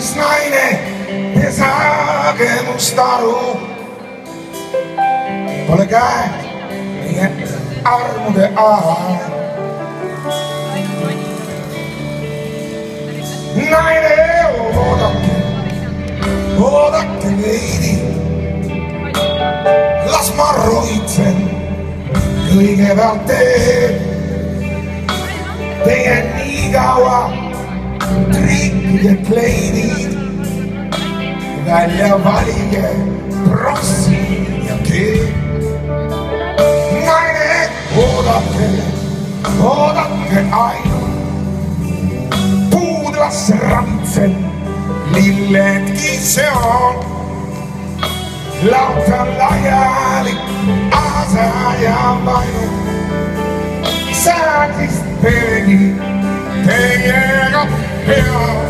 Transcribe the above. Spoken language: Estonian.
kallis naine, te saage must aru. Pole käed meie armude aeg. Naine, oodake veidi. Las ma roitsen kõigepealt teie nii kaua triikide kleidid. Välja valige prossid ja keed. Naine, oodake ainult. Puudlasse ravitsen, lilledki see on. Lauta laiali, asa ja vainu. Säädist peregi teiega peab.